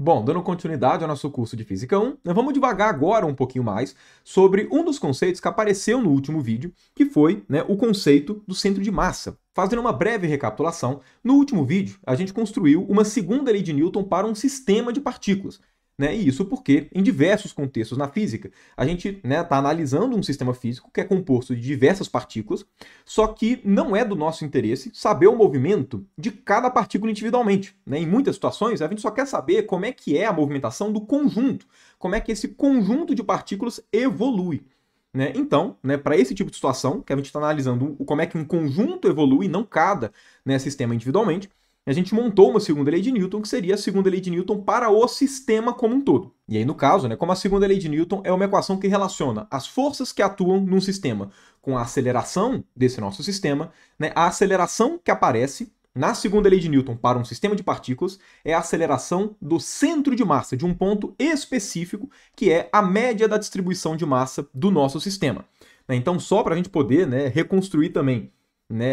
Bom, dando continuidade ao nosso curso de Física 1, nós vamos devagar agora um pouquinho mais sobre um dos conceitos que apareceu no último vídeo, que foi, o conceito do centro de massa. Fazendo uma breve recapitulação, no último vídeo a gente construiu uma segunda lei de Newton para um sistema de partículas. E isso porque, em diversos contextos na física, a gente está analisando um sistema físico que é composto de diversas partículas, só que não é do nosso interesse saber o movimento de cada partícula individualmente. Em muitas situações, a gente só quer saber como é que é a movimentação do conjunto, como é que esse conjunto de partículas evolui. Então, para esse tipo de situação, que a gente está analisando como é que um conjunto evolui, não cada sistema individualmente, a gente montou uma segunda lei de Newton, que seria a segunda lei de Newton para o sistema como um todo. E aí, no caso, como a segunda lei de Newton é uma equação que relaciona as forças que atuam num sistema com a aceleração desse nosso sistema, a aceleração que aparece na segunda lei de Newton para um sistema de partículas é a aceleração do centro de massa, de um ponto específico, que é a média da distribuição de massa do nosso sistema. Então, só para a gente poder reconstruir também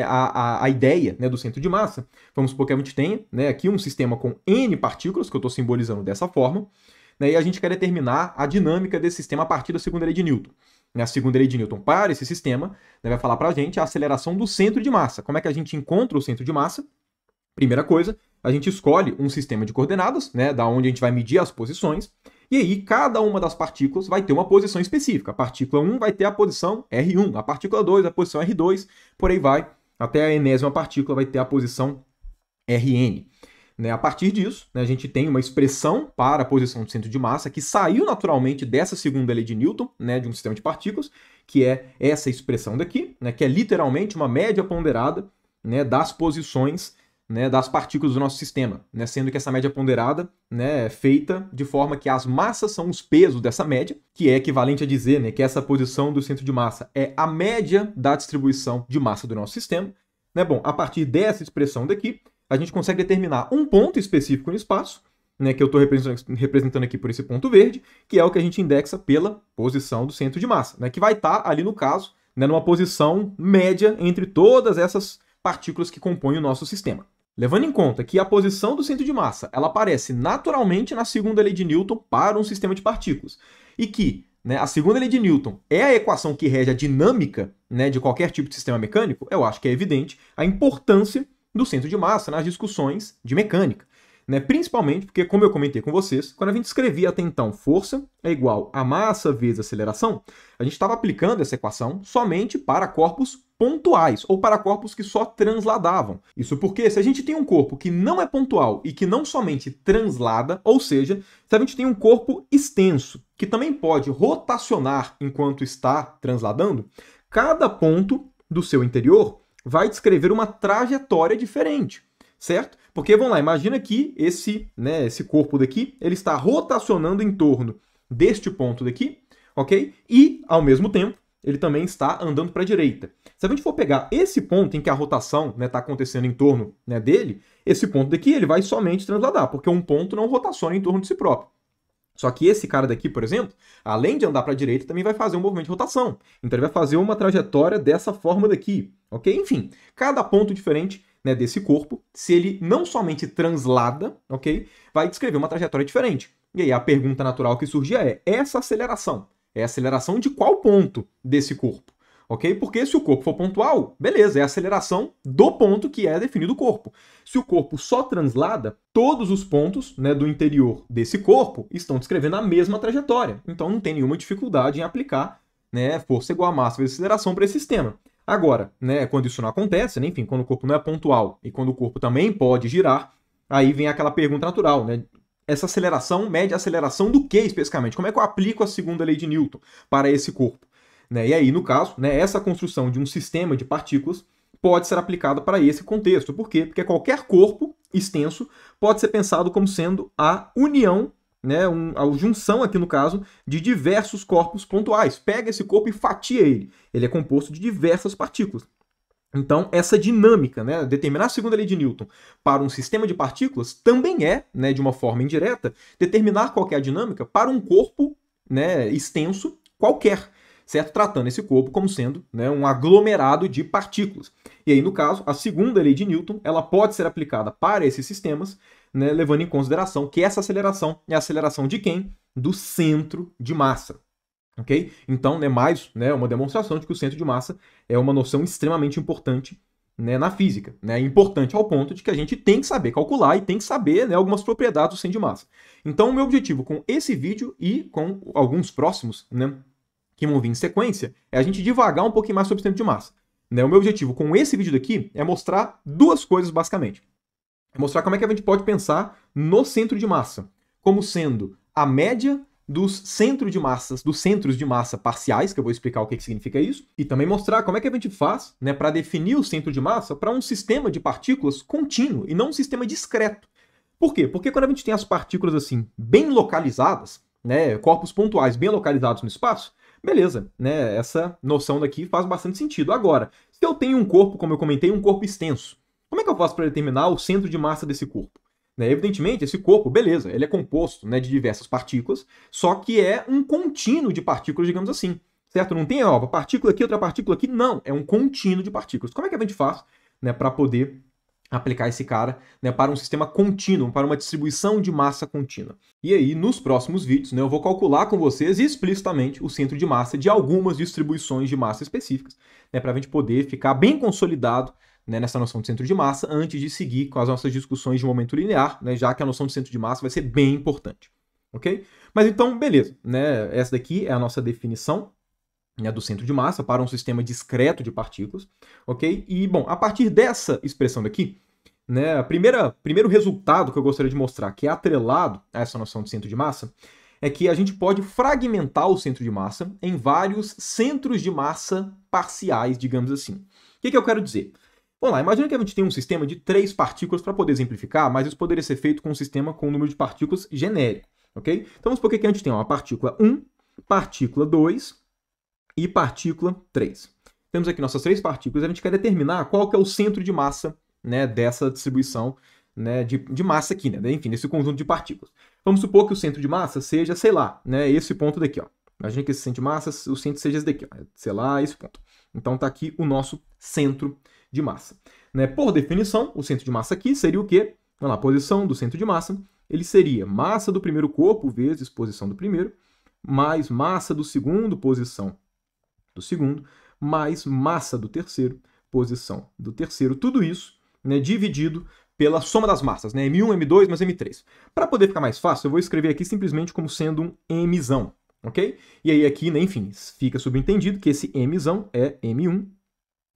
a ideia do centro de massa, vamos supor que a gente tenha aqui um sistema com N partículas, que eu estou simbolizando dessa forma, e a gente quer determinar a dinâmica desse sistema a partir da segunda lei de Newton. A segunda lei de Newton para esse sistema vai falar para a gente a aceleração do centro de massa. Como é que a gente encontra o centro de massa? Primeira coisa, a gente escolhe um sistema de coordenadas, da onde a gente vai medir as posições, e aí cada uma das partículas vai ter uma posição específica. A partícula 1 vai ter a posição R1, a partícula 2 a posição R2, por aí vai, até a enésima partícula vai ter a posição Rn. A partir disso, a gente tem uma expressão para a posição do centro de massa que saiu naturalmente dessa segunda lei de Newton, de um sistema de partículas, que é essa expressão daqui, que é literalmente uma média ponderada das posições das partículas do nosso sistema, sendo que essa média ponderada é feita de forma que as massas são os pesos dessa média, que é equivalente a dizer que essa posição do centro de massa é a média da distribuição de massa do nosso sistema. Bom, a partir dessa expressão daqui, a gente consegue determinar um ponto específico no espaço, que eu estou representando aqui por esse ponto verde, que é o que a gente indexa pela posição do centro de massa, que vai estar ali no caso, numa posição média entre todas essas partículas que compõem o nosso sistema. Levando em conta que a posição do centro de massa ela aparece naturalmente na segunda lei de Newton para um sistema de partículas, e que a segunda lei de Newton é a equação que rege a dinâmica de qualquer tipo de sistema mecânico, eu acho que é evidente a importância do centro de massa nas discussões de mecânica. Principalmente porque, como eu comentei com vocês, quando a gente escrevia até então força é igual a massa vezes aceleração, a gente estava aplicando essa equação somente para corpos pontuais, ou para corpos que só transladavam. Isso porque se a gente tem um corpo que não é pontual e que não somente translada, ou seja, se a gente tem um corpo extenso, que também pode rotacionar enquanto está transladando, cada ponto do seu interior vai descrever uma trajetória diferente, certo? Porque, vamos lá, imagina que esse corpo daqui, ele está rotacionando em torno deste ponto daqui, ok? E, ao mesmo tempo, ele também está andando para a direita. Se a gente for pegar esse ponto em que a rotação está acontecendo em torno dele, esse ponto daqui ele vai somente transladar, porque um ponto não rotaciona em torno de si próprio. Só que esse cara daqui, por exemplo, além de andar para a direita, também vai fazer um movimento de rotação. Então ele vai fazer uma trajetória dessa forma daqui, ok? Enfim, cada ponto diferente desse corpo, se ele não somente translada, ok? Vai descrever uma trajetória diferente. E aí a pergunta natural que surgia é, essa aceleração é a aceleração de qual ponto desse corpo? Ok? Porque se o corpo for pontual, beleza, é a aceleração do ponto que é definido o corpo. Se o corpo só translada, todos os pontos do interior desse corpo estão descrevendo a mesma trajetória. Então não tem nenhuma dificuldade em aplicar força igual a massa vezes aceleração para esse sistema. Agora, quando isso não acontece, enfim, quando o corpo não é pontual e quando o corpo também pode girar, aí vem aquela pergunta natural, essa aceleração mede a aceleração do que especificamente? Como é que eu aplico a segunda lei de Newton para esse corpo? E aí, no caso, essa construção de um sistema de partículas pode ser aplicada para esse contexto. Por quê? Porque qualquer corpo extenso pode ser pensado como sendo a união, a junção aqui no caso, de diversos corpos pontuais. Pega esse corpo e fatia ele. Ele é composto de diversas partículas. Então, essa dinâmica, determinar a segunda lei de Newton para um sistema de partículas também é, de uma forma indireta, determinar qual é a dinâmica para um corpo extenso qualquer, certo? Tratando esse corpo como sendo um aglomerado de partículas. E aí, no caso, a segunda lei de Newton ela pode ser aplicada para esses sistemas, né, levando em consideração que essa aceleração é a aceleração de quem? Do centro de massa. Ok? Então, mais uma demonstração de que o centro de massa é uma noção extremamente importante, né, na física. Né? Importante ao ponto de que a gente tem que saber calcular e tem que saber, né, algumas propriedades do centro de massa. Então, o meu objetivo com esse vídeo e com alguns próximos, né, que vão vir em sequência, é a gente divagar um pouquinho mais sobre o centro de massa. Né? O meu objetivo com esse vídeo daqui é mostrar duas coisas, basicamente. É mostrar como é que a gente pode pensar no centro de massa como sendo a média dos centros de massa parciais, que eu vou explicar o que significa isso, e também mostrar como é que a gente faz, né, para definir o centro de massa para um sistema de partículas contínuo e não um sistema discreto. Por quê? Porque quando a gente tem as partículas assim bem localizadas, né, corpos pontuais bem localizados no espaço, beleza, né, essa noção daqui faz bastante sentido. Agora, se eu tenho um corpo, como eu comentei, um corpo extenso, como é que eu faço para determinar o centro de massa desse corpo? Né, evidentemente, esse corpo, beleza, ele é composto, né, de diversas partículas, só que é um contínuo de partículas, digamos assim, certo? Não tem uma partícula aqui, outra partícula aqui, não, é um contínuo de partículas. Como é que a gente faz, né, para poder aplicar esse cara, né, para um sistema contínuo, para uma distribuição de massa contínua? E aí, nos próximos vídeos, né, eu vou calcular com vocês explicitamente o centro de massa de algumas distribuições de massa específicas, né, para a gente poder ficar bem consolidado, né, nessa noção de centro de massa, antes de seguir com as nossas discussões de momento linear, né, já que a noção de centro de massa vai ser bem importante. Ok? Mas então, beleza. Né, essa daqui é a nossa definição, né, do centro de massa para um sistema discreto de partículas. Ok? E, bom, a partir dessa expressão daqui, né, primeiro resultado que eu gostaria de mostrar, que é atrelado a essa noção de centro de massa, é que a gente pode fragmentar o centro de massa em vários centros de massa parciais, digamos assim. O que eu quero dizer? Vamos lá, imagina que a gente tem um sistema de 3 partículas para poder exemplificar, mas isso poderia ser feito com um sistema com um número de partículas genérico, ok? Então vamos supor que a gente tem uma partícula 1, partícula 2 e partícula 3. Temos aqui nossas 3 partículas, a gente quer determinar qual que é o centro de massa, né, dessa distribuição, né, de massa aqui, né, enfim, desse conjunto de partículas. Vamos supor que o centro de massa seja, sei lá, né, esse ponto daqui, ó. Imagina que esse centro de massa, o centro seja esse daqui, ó, sei lá, esse ponto. Então tá aqui o nosso centro de massa. Né? Por definição, o centro de massa aqui seria o quê? Vamos lá, posição do centro de massa, ele seria massa do primeiro corpo vezes posição do primeiro, mais massa do segundo, posição do segundo, mais massa do terceiro, posição do terceiro. Tudo isso, né, dividido pela soma das massas, né? M1, M2 mais M3. Para poder ficar mais fácil, eu vou escrever aqui simplesmente como sendo um Mzão, ok? E aí aqui, né, enfim, fica subentendido que esse Mzão é M1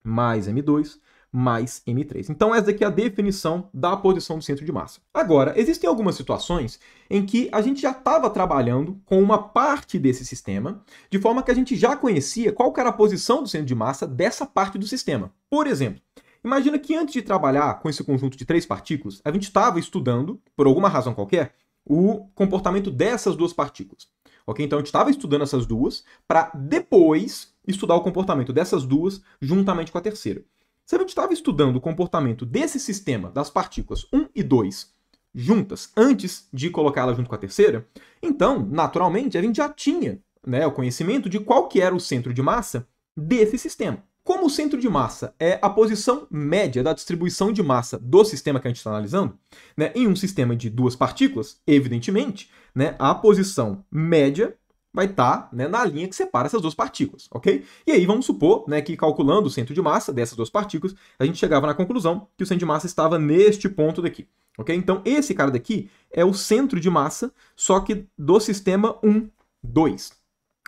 mais M2 mais M3. Então essa aqui é a definição da posição do centro de massa. Agora, existem algumas situações em que a gente já estava trabalhando com uma parte desse sistema, de forma que a gente já conhecia qual que era a posição do centro de massa dessa parte do sistema. Por exemplo, imagina que antes de trabalhar com esse conjunto de 3 partículas, a gente estava estudando, por alguma razão qualquer, o comportamento dessas 2 partículas. Okay? Então a gente estava estudando essas duas para depois estudar o comportamento dessas duas juntamente com a terceira. Se a gente estava estudando o comportamento desse sistema das partículas 1 e 2 juntas antes de colocá-la junto com a terceira, então, naturalmente, a gente já tinha, né, o conhecimento de qual que era o centro de massa desse sistema. Como o centro de massa é a posição média da distribuição de massa do sistema que a gente está analisando, né, em um sistema de 2 partículas, evidentemente, né, a posição média vai estar, né, na linha que separa essas 2 partículas, ok? E aí vamos supor, né, que calculando o centro de massa dessas 2 partículas, a gente chegava na conclusão que o centro de massa estava neste ponto daqui, ok? Então esse cara daqui é o centro de massa, só que do sistema 1, 2,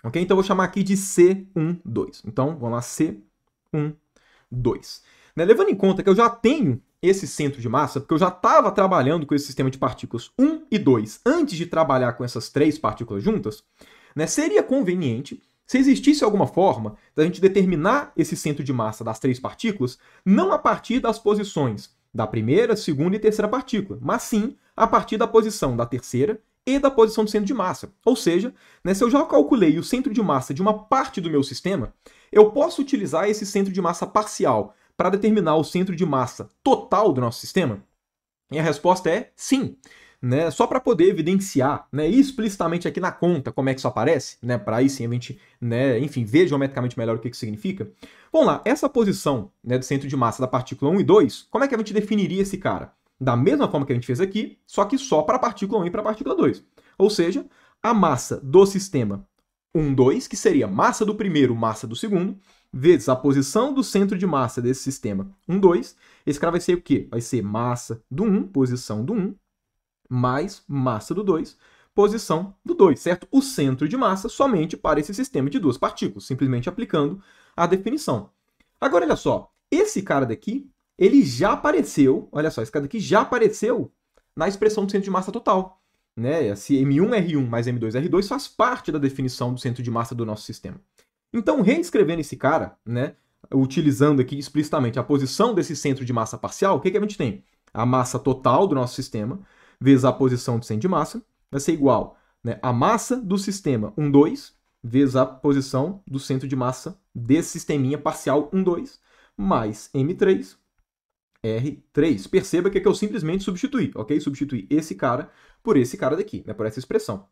ok? Então eu vou chamar aqui de C1, 2. Então vamos lá, C1, 2. Né, levando em conta que eu já tenho esse centro de massa, porque eu já estava trabalhando com esse sistema de partículas 1 e 2 antes de trabalhar com essas 3 partículas juntas, né, seria conveniente se existisse alguma forma da gente determinar esse centro de massa das 3 partículas não a partir das posições da primeira, segunda e terceira partícula, mas sim a partir da posição da terceira e da posição do centro de massa. Ou seja, né, se eu já calculei o centro de massa de uma parte do meu sistema, eu posso utilizar esse centro de massa parcial para determinar o centro de massa total do nosso sistema? E a resposta é sim. Né, só para poder evidenciar, né, explicitamente aqui na conta como é que isso aparece, né, para aí sim a gente, né, enfim, ver geometricamente melhor o que isso significa. Vamos lá, essa posição, né, do centro de massa da partícula 1 e 2, como é que a gente definiria esse cara? da mesma forma que a gente fez aqui, só que só para a partícula 1 e para a partícula 2. Ou seja, a massa do sistema 1, 2, que seria massa do primeiro, massa do segundo, vezes a posição do centro de massa desse sistema 1, 2. Esse cara vai ser o quê? Vai ser massa do 1, posição do 1, mais massa do 2, posição do 2, certo? O centro de massa somente para esse sistema de duas partículas, simplesmente aplicando a definição. Agora, olha só, esse cara daqui, ele já apareceu, olha só, esse cara daqui já apareceu na expressão do centro de massa total. Né? Esse M1R1 mais M2R2 faz parte da definição do centro de massa do nosso sistema. Então, reescrevendo esse cara, né, utilizando aqui explicitamente a posição desse centro de massa parcial, o que a gente tem? A massa total do nosso sistema vezes a posição do centro de massa vai ser igual, né, a massa do sistema 1, 2 vezes a posição do centro de massa desse sisteminha parcial 1, 2 mais M3 R3. Perceba que eu simplesmente substituí, ok? Substituí esse cara por esse cara daqui, né? Por essa expressão.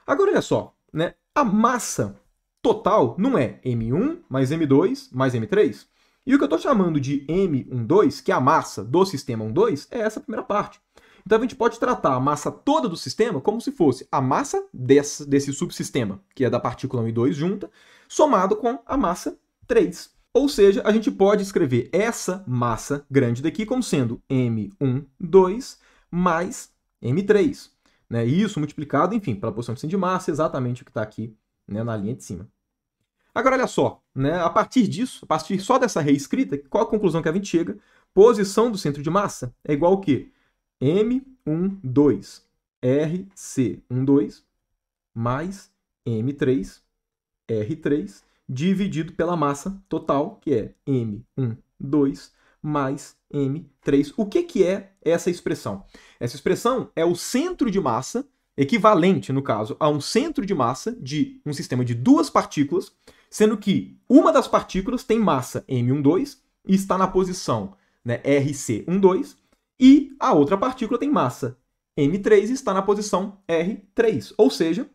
Agora, olha só, né? A massa total não é M1 mais M2 mais M3? E o que eu estou chamando de M12, que é a massa do sistema 1, 2, é essa primeira parte. Então, a gente pode tratar a massa toda do sistema como se fosse a massa desse subsistema, que é da partícula 1 e 2 junta, somado com a massa 3. Ou seja, a gente pode escrever essa massa grande daqui como sendo M12 mais M3. Né? Isso multiplicado, enfim, pela posição de centro de massa, exatamente o que está aqui, né, na linha de cima. Agora, olha só, né, a partir disso, a partir só dessa reescrita, qual a conclusão que a gente chega? Posição do centro de massa é igual ao quê? M12 RC12 mais M3 R3 dividido pela massa total, que é M12 mais M3. O que é essa expressão? Essa expressão é o centro de massa, equivalente, no caso, a um centro de massa de um sistema de duas partículas, sendo que uma das partículas tem massa M12 e está na posição, né, RC12, e a outra partícula tem massa M3 e está na posição R3. Ou seja,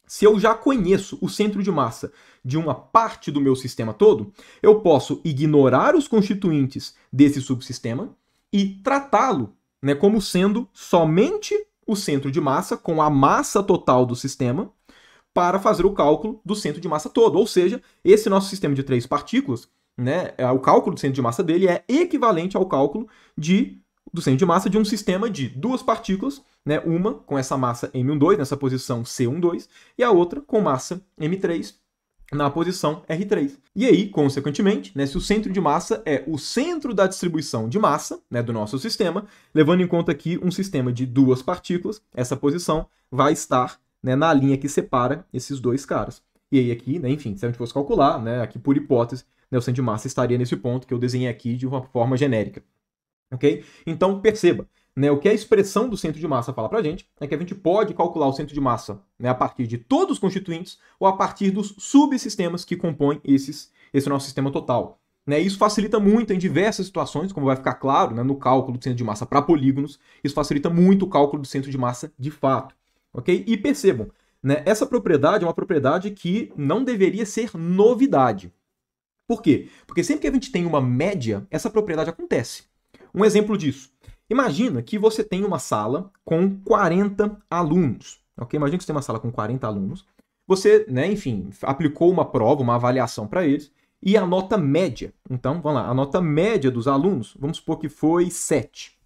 se eu já conheço o centro de massa de uma parte do meu sistema todo, eu posso ignorar os constituintes desse subsistema e tratá-lo, né, como sendo somente o centro de massa com a massa total do sistema para fazer o cálculo do centro de massa todo. Ou seja, esse nosso sistema de três partículas, né, o cálculo do centro de massa dele é equivalente ao cálculo do centro de massa de um sistema de duas partículas, né, uma com essa massa M12, nessa posição C12, e a outra com massa M3 na posição R3. E aí, consequentemente, né, se o centro de massa é o centro da distribuição de massa, né, do nosso sistema, levando em conta aqui um sistema de duas partículas, essa posição vai estar, né, na linha que separa esses dois caras. E aí aqui, né, enfim, se a gente fosse calcular, né, aqui por hipótese, né, o centro de massa estaria nesse ponto que eu desenhei aqui de uma forma genérica. Ok? Então, perceba, né, o que a expressão do centro de massa fala para a gente é que a gente pode calcular o centro de massa, né, a partir de todos os constituintes ou a partir dos subsistemas que compõem esse nosso sistema total. Né? Isso facilita muito em diversas situações, como vai ficar claro, né, no cálculo do centro de massa para polígonos. Isso facilita muito o cálculo do centro de massa de fato. Ok? E percebam, né, essa propriedade é uma propriedade que não deveria ser novidade. Por quê? Porque sempre que a gente tem uma média, essa propriedade acontece. Um exemplo disso. Imagina que você tem uma sala com 40 alunos. Okay? Imagina que você tem uma sala com 40 alunos. Você, né, enfim, aplicou uma prova, uma avaliação para eles, e a nota média. Então, vamos lá, a nota média dos alunos, vamos supor que foi 7.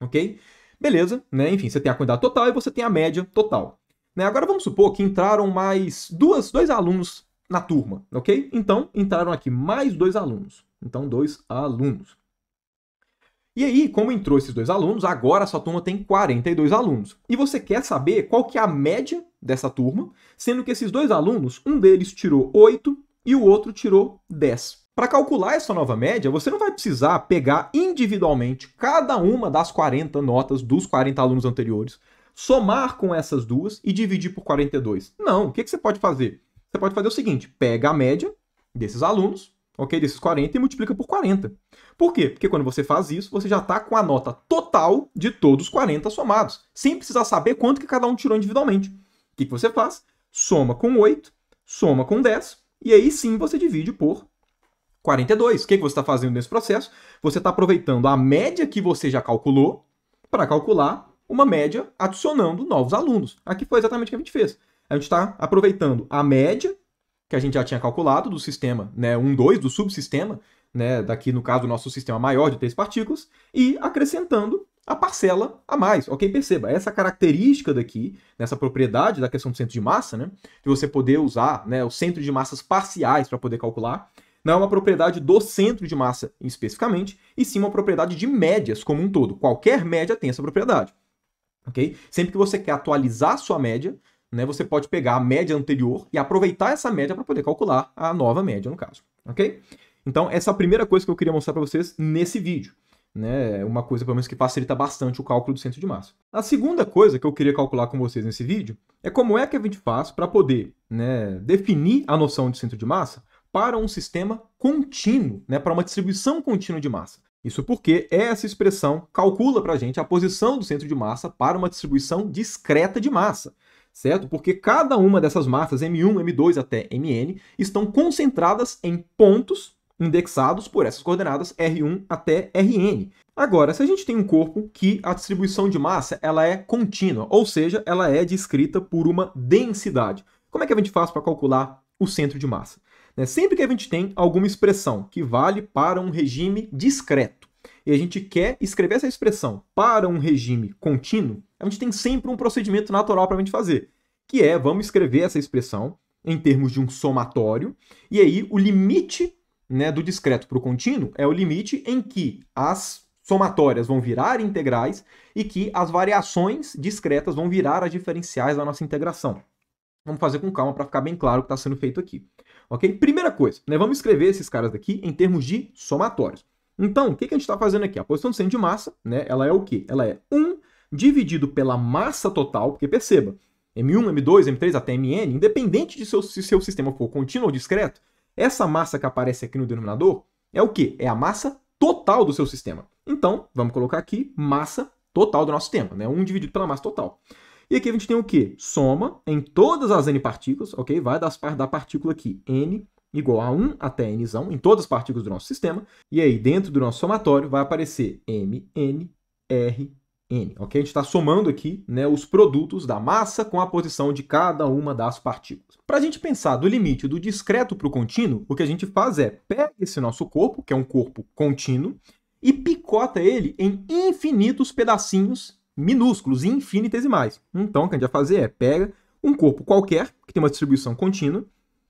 Ok? Beleza, né? Enfim, você tem a quantidade total e você tem a média total. Né? Agora vamos supor que entraram mais dois alunos na turma, ok? Então, entraram aqui mais 2 alunos. Então, 2 alunos. E aí, como entrou esses 2 alunos, agora a sua turma tem 42 alunos. E você quer saber qual que é a média dessa turma, sendo que esses 2 alunos, um deles tirou 8 e o outro tirou 10. Para calcular essa nova média, você não vai precisar pegar individualmente cada uma das 40 notas dos 40 alunos anteriores, somar com essas duas e dividir por 42. Não, o que você pode fazer? Você pode fazer o seguinte, pega a média desses alunos, ok, desses 40 e multiplica por 40. Por quê? Porque quando você faz isso, você já está com a nota total de todos os 40 somados, sem precisar saber quanto que cada um tirou individualmente. O que você faz? Soma com 8, soma com 10, e aí sim você divide por 42. O que você está fazendo nesse processo? Você está aproveitando a média que você já calculou para calcular uma média adicionando novos alunos. Aqui foi exatamente o que a gente fez. A gente está aproveitando a média que a gente já tinha calculado do sistema, né, 1, 2, do subsistema, né, daqui no caso do nosso sistema maior de 3 partículas, e acrescentando a parcela a mais. Ok? Perceba, essa característica daqui, nessa propriedade da questão do centro de massa, né, de você poder usar, né, o centro de massas parciais para poder calcular, não é uma propriedade do centro de massa especificamente, e sim uma propriedade de médias como um todo. Qualquer média tem essa propriedade. Okay? Sempre que você quer atualizar a sua média, né, você pode pegar a média anterior e aproveitar essa média para poder calcular a nova média, no caso. Ok? Então, essa é a primeira coisa que eu queria mostrar para vocês nesse vídeo. Né? Uma coisa, pelo menos, que facilita bastante o cálculo do centro de massa. A segunda coisa que eu queria calcular com vocês nesse vídeo é como é que a gente faz para poder, né, definir a noção de centro de massa para um sistema contínuo, né, para uma distribuição contínua de massa. Isso porque essa expressão calcula para a gente a posição do centro de massa para uma distribuição discreta de massa, certo? Porque cada uma dessas massas, M1, M2 até Mn, estão concentradas em pontos indexados por essas coordenadas R1 até Rn. Agora, se a gente tem um corpo que a distribuição de massa ela é contínua, ou seja, ela é descrita por uma densidade, como é que a gente faz para calcular o centro de massa? Sempre que a gente tem alguma expressão que vale para um regime discreto e a gente quer escrever essa expressão para um regime contínuo, a gente tem sempre um procedimento natural para a gente fazer, que é, vamos escrever essa expressão em termos de um somatório, e aí o limite, né, do discreto para o contínuo é o limite em que as somatórias vão virar integrais e que as variações discretas vão virar as diferenciais da nossa integração. Vamos fazer com calma para ficar bem claro o que está sendo feito aqui. Ok? Primeira coisa, né, vamos escrever esses caras daqui em termos de somatórios. Então, o que a gente está fazendo aqui? A posição do centro de massa, né, ela é o quê? Ela é 1 dividido pela massa total, porque perceba, M1, M2, M3 até Mn, independente de se seu sistema for contínuo ou discreto, essa massa que aparece aqui no denominador é o quê? É a massa total do seu sistema. Então, vamos colocar aqui massa total do nosso sistema, né? 1 dividido pela massa total. E aqui a gente tem o quê? Soma em todas as n partículas, ok? Vai da partícula aqui, n igual a 1 até n, em todas as partículas do nosso sistema. E aí, dentro do nosso somatório, vai aparecer m, n, r, n. Ok? A gente está somando aqui, né, os produtos da massa com a posição de cada uma das partículas. Para a gente pensar do limite do discreto para o contínuo, o que a gente faz é pega esse nosso corpo, que é um corpo contínuo, e picota ele em infinitos pedacinhos minúsculos, infinitesimais. Então, o que a gente vai fazer é pega um corpo qualquer, que tem uma distribuição contínua,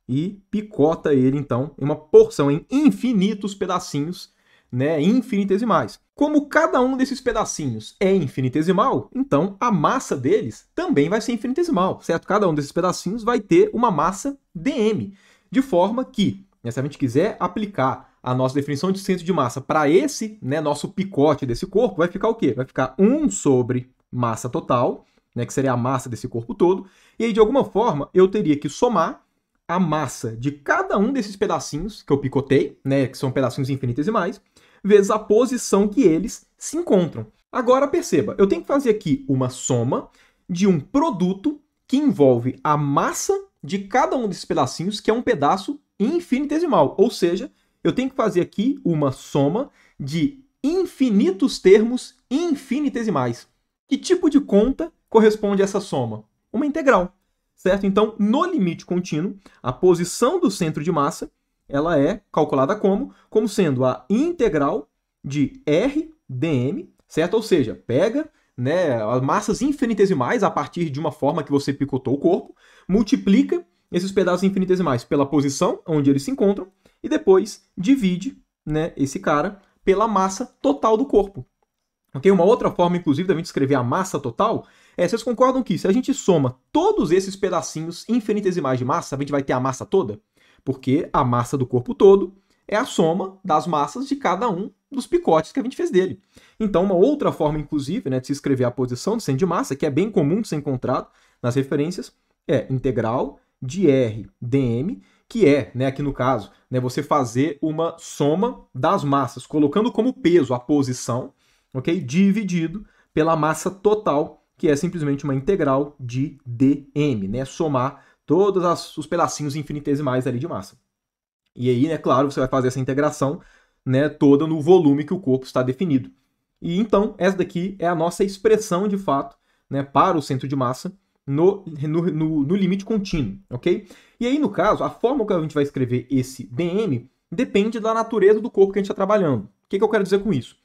e picota ele, então, em uma porção em infinitos pedacinhos, né, infinitesimais. Como cada um desses pedacinhos é infinitesimal, então a massa deles também vai ser infinitesimal, certo? Cada um desses pedacinhos vai ter uma massa dm, de forma que, né, se a gente quiser aplicar a nossa definição de centro de massa para esse, né, nosso picote desse corpo, vai ficar o quê? Vai ficar 1 sobre massa total, né, que seria a massa desse corpo todo, e aí, de alguma forma, eu teria que somar a massa de cada um desses pedacinhos que eu picotei, né, que são pedacinhos infinitesimais, vezes a posição que eles se encontram. Agora, perceba, eu tenho que fazer aqui uma soma de um produto que envolve a massa de cada um desses pedacinhos, que é um pedaço infinitesimal, ou seja, eu tenho que fazer aqui uma soma de infinitos termos infinitesimais. Que tipo de conta corresponde a essa soma? Uma integral, certo? Então, no limite contínuo, a posição do centro de massa ela é calculada como sendo a integral de R dm, certo? Ou seja, pega, né, as massas infinitesimais a partir de uma forma que você picotou o corpo, multiplica esses pedaços infinitesimais pela posição onde eles se encontram, e depois divide, né, esse cara pela massa total do corpo. Okay? Uma outra forma, inclusive, da gente escrever a massa total é, vocês concordam que se a gente soma todos esses pedacinhos infinitesimais de massa, a gente vai ter a massa toda? Porque a massa do corpo todo é a soma das massas de cada um dos picotes que a gente fez dele. Então, uma outra forma, inclusive, né, de se escrever a posição do centro de massa, que é bem comum de ser encontrado nas referências, é integral de R dm, que é, né, aqui no caso, né, você fazer uma soma das massas, colocando como peso a posição, ok, dividido pela massa total, que é simplesmente uma integral de dm, né, somar todos os pedacinhos infinitesimais ali de massa. E aí, né, claro, você vai fazer essa integração, né, toda no volume que o corpo está definido. E então, essa daqui é a nossa expressão, de fato, né, para o centro de massa no limite contínuo, ok? E aí, no caso, a forma que a gente vai escrever esse dm depende da natureza do corpo que a gente está trabalhando. O que eu quero dizer com isso?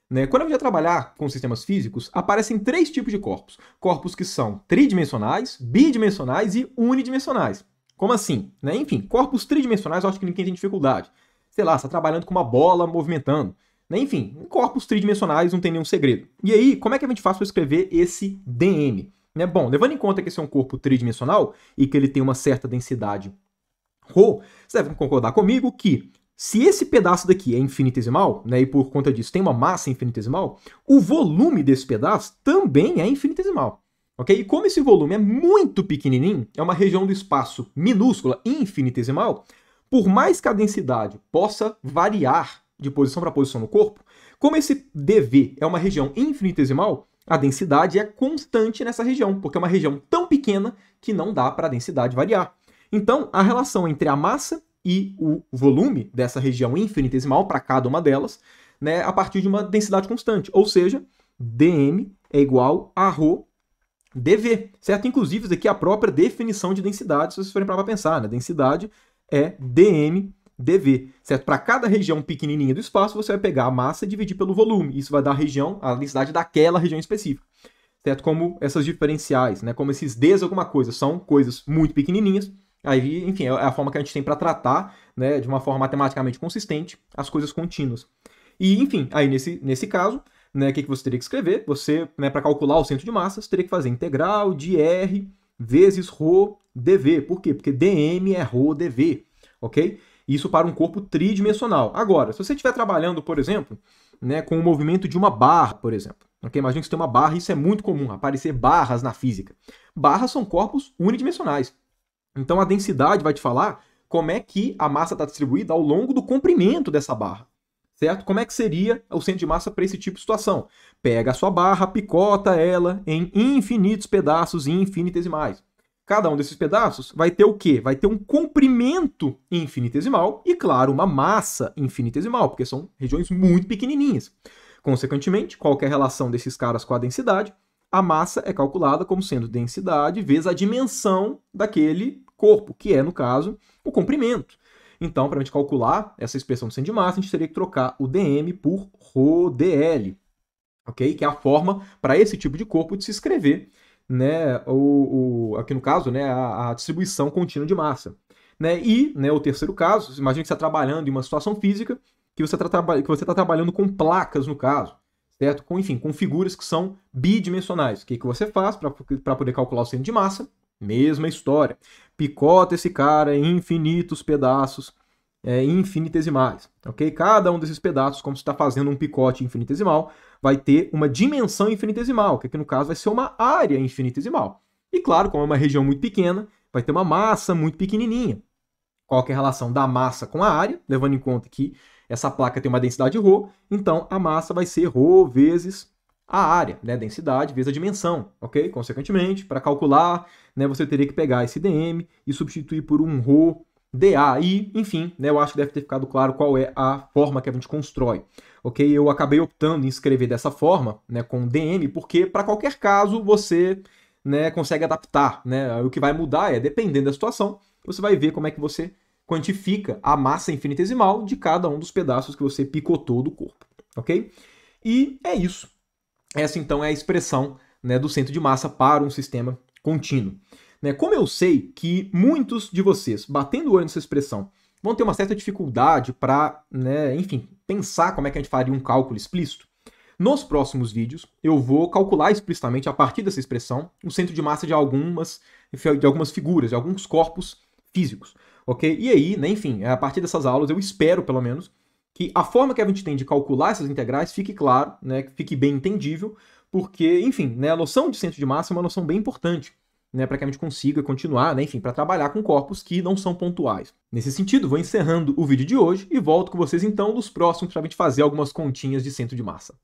Né? Quando a gente vai trabalhar com sistemas físicos, aparecem 3 tipos de corpos. Corpos que são tridimensionais, bidimensionais e unidimensionais. Como assim? Né? Enfim, corpos tridimensionais eu acho que ninguém tem dificuldade. Sei lá, você está trabalhando com uma bola movimentando. Né? Enfim, corpos tridimensionais não tem nenhum segredo. E aí, como é que a gente faz para escrever esse dm? Né? Bom, levando em conta que esse é um corpo tridimensional e que ele tem uma certa densidade ρ, você deve concordar comigo que se esse pedaço daqui é infinitesimal, né, e por conta disso tem uma massa infinitesimal, o volume desse pedaço também é infinitesimal. Okay? E como esse volume é muito pequenininho, é uma região do espaço minúscula, infinitesimal, por mais que a densidade possa variar de posição para posição no corpo, como esse dV é uma região infinitesimal, a densidade é constante nessa região, porque é uma região tão pequena que não dá para a densidade variar. Então, a relação entre a massa e o volume dessa região infinitesimal para cada uma delas, né, a partir de uma densidade constante, ou seja, dm é igual a ρ dV, certo? Inclusive, isso aqui é a própria definição de densidade, se vocês forem para pensar, né? Densidade é dm dV, certo? Para cada região pequenininha do espaço, você vai pegar a massa e dividir pelo volume. Isso vai dar a densidade daquela região específica, certo? Como essas diferenciais, né? Como esses Ds alguma coisa, são coisas muito pequenininhas. Aí, enfim, é a forma que a gente tem para tratar, né, de uma forma matematicamente consistente, as coisas contínuas. E, enfim, aí nesse caso, né, o que você teria que escrever? Você, né, para calcular o centro de massa, você teria que fazer integral de R vezes ρ dV. Por quê? Porque dm é ρ dV, ok? Isso para um corpo tridimensional. Agora, se você estiver trabalhando, por exemplo, né, com o movimento de uma barra, por exemplo. Okay? Imagina que você tem uma barra, isso é muito comum, aparecer barras na física. Barras são corpos unidimensionais. Então a densidade vai te falar como é que a massa está distribuída ao longo do comprimento dessa barra, certo? Como é que seria o centro de massa para esse tipo de situação? Pega a sua barra, picota ela em infinitos pedaços infinitesimais. Cada um desses pedaços vai ter o quê? Vai ter um comprimento infinitesimal e, claro, uma massa infinitesimal, porque são regiões muito pequenininhas. Consequentemente, qualquer relação desses caras com a densidade, a massa é calculada como sendo densidade vezes a dimensão daquele corpo, que é, no caso, o comprimento. Então, para a gente calcular essa expressão do centro de massa, a gente teria que trocar o dm por ρdl, ok? Que é a forma para esse tipo de corpo de se escrever, né, aqui no caso, né, a distribuição contínua de massa. Né? E, né, o terceiro caso, imagine que você está trabalhando em uma situação física que você está trabalhando com placas, no caso. Certo? Enfim, com figuras que são bidimensionais. O que você faz para poder calcular o centro de massa? Mesma história. Picota esse cara em infinitos pedaços infinitesimais. Okay? Cada um desses pedaços, como você está fazendo um picote infinitesimal, vai ter uma dimensão infinitesimal, que aqui no caso vai ser uma área infinitesimal. E claro, como é uma região muito pequena, vai ter uma massa muito pequenininha. Qual que é a relação da massa com a área? Levando em conta que essa placa tem uma densidade ρ, então a massa vai ser ρ vezes a área, né? Densidade vezes a dimensão, ok? Consequentemente, para calcular, né, você teria que pegar esse dm e substituir por um ρ dA. E, enfim, né, eu acho que deve ter ficado claro qual é a forma que a gente constrói, ok? Eu acabei optando em escrever dessa forma, né, com dm, porque para qualquer caso você, né, consegue adaptar, né? O que vai mudar é, dependendo da situação, você vai ver como é que você quantifica a massa infinitesimal de cada um dos pedaços que você picotou do corpo, ok? E é isso. Essa, então, é a expressão, né, do centro de massa para um sistema contínuo. Né? Como eu sei que muitos de vocês, batendo o olho nessa expressão, vão ter uma certa dificuldade para, né, enfim, pensar como é que a gente faria um cálculo explícito, nos próximos vídeos eu vou calcular explicitamente, a partir dessa expressão, o centro de massa de algumas figuras, de alguns corpos físicos. Ok? E aí, né, enfim, a partir dessas aulas eu espero, pelo menos, que a forma que a gente tem de calcular essas integrais fique claro, né, fique bem entendível, porque, enfim, né, a noção de centro de massa é uma noção bem importante, né, para que a gente consiga continuar, né, enfim, para trabalhar com corpos que não são pontuais. Nesse sentido, vou encerrando o vídeo de hoje e volto com vocês então nos próximos para a gente fazer algumas continhas de centro de massa.